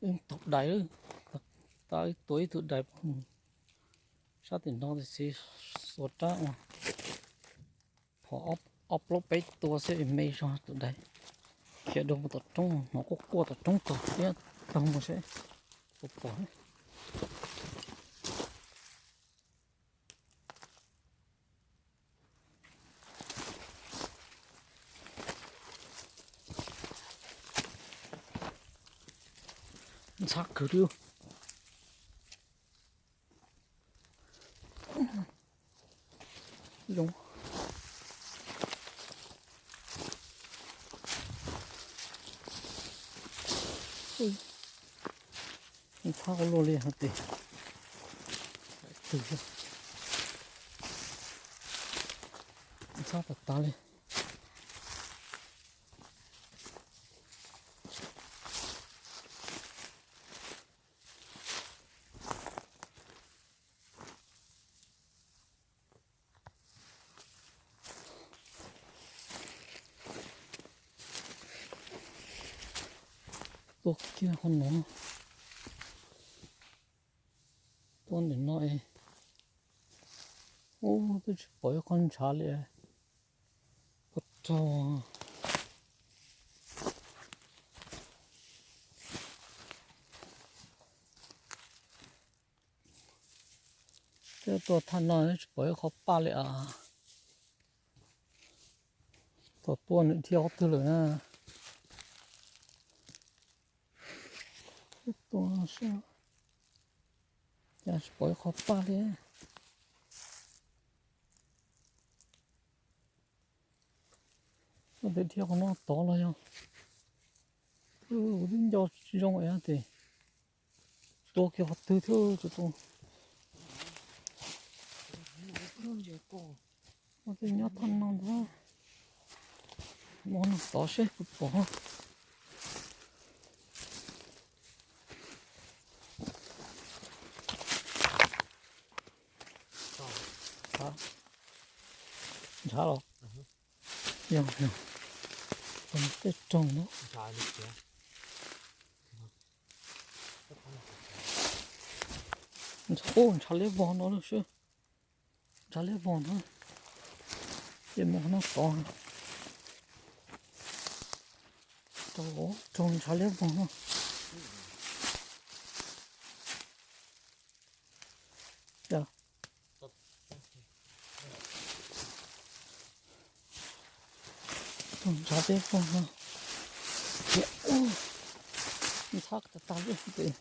Tụt đáy tới tuổi tụt đáy sao thì nó sẽ sốt ra mà họ upload cái tua sẽ image ra tụt đáy khi đâu mà tụt trong nó có qua tụt trong tụt kia không mà sẽ tụt bỏ xác cứ điêu giống phá có lô liền hả tỷ từ sao ta lên tốt kia con nó con để nói ô tôi chỉ bỏ con chó liền cột trò cáiตัวท่านน้อยปล่อยเขาป้าเลยอ่ะตัวนึงเที่ยวตัวเลยนะตัวเสียอย่าปล่อยเขาป้าเลยมันเที่ยวเขานอกต่อเลยอ่ะ우린 저 이런 거 해야 돼. 또 이렇게 헛들여 또 어디 녀탄난다. 뭐는 다시 봐. 자, 잘어. 영. 근데 좀 너. 오, 잘 내봐, 너는 쉬. 잘 내봐, 너. 얘 뭐 하나 더. 또, 좀잘 내봐, 너. 야. 좀잘 내봐, 너. 야, 오. 이 사악다, 따뜻해.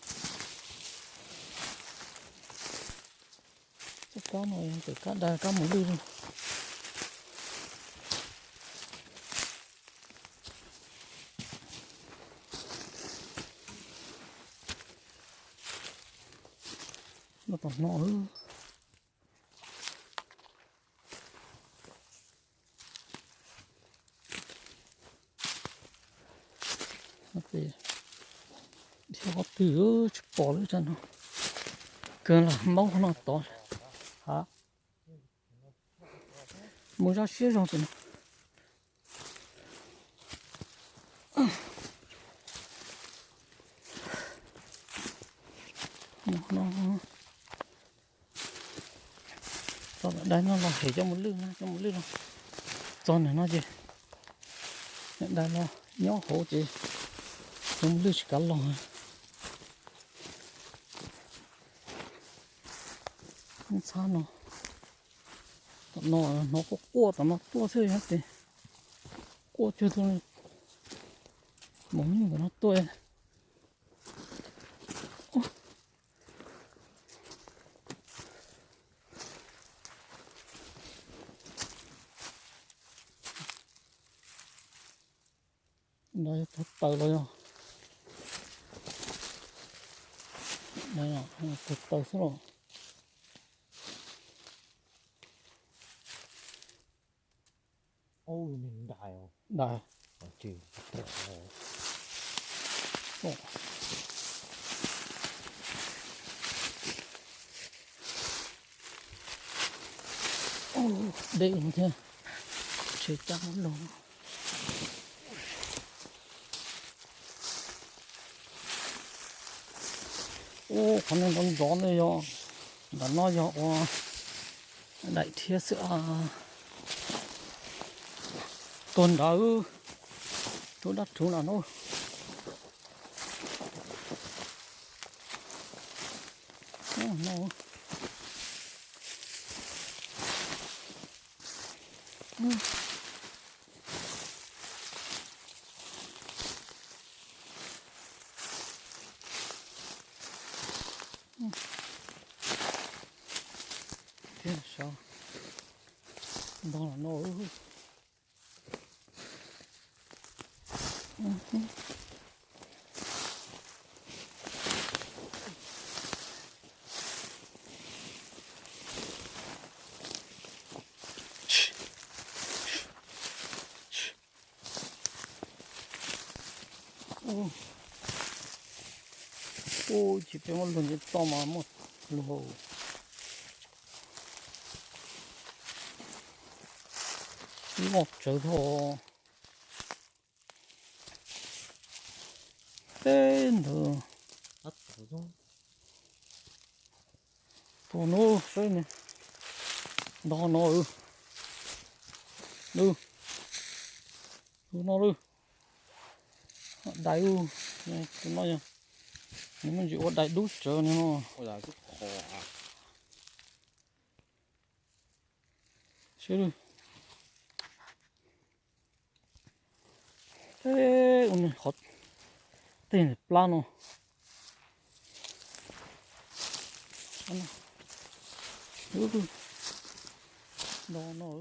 Có này thì có đây có một đi luôn nó còn nọ nữa thì theo từ chụp bỏ lên cho nó cứ là máu nó to hả mua ra xía rồi thì nó đây nó là hệ cho một lưng rồi cho này nó gì đây nó nhỏ hổ chị trong lưng chỉ cả lòng sao nó có cua tao nó tua chơi hết thì cua chưa thôi mỏng của nó tua đây thật tờ rồi đây là thật tờ số rồi Ôi mình đại không? đại Chịu. đây như thế chỉ cho nó lồng ô con này con gió này yo đã nó yo đại thiệt sự tuần đó chỗ đất chỗ nào nó nó thế sao đó là nó ô ô chỉ phải một lần to mà một lồ một trở thô tên nữa Hết rồi xuống. thô nó cái này đó nó đưa nó đưa đại này tụi nó nha nếu mình chịu đại đút trở nên nó Ôi là chút khổ à. chưa được thế o늘 겉 tên plano 하나 여기 nó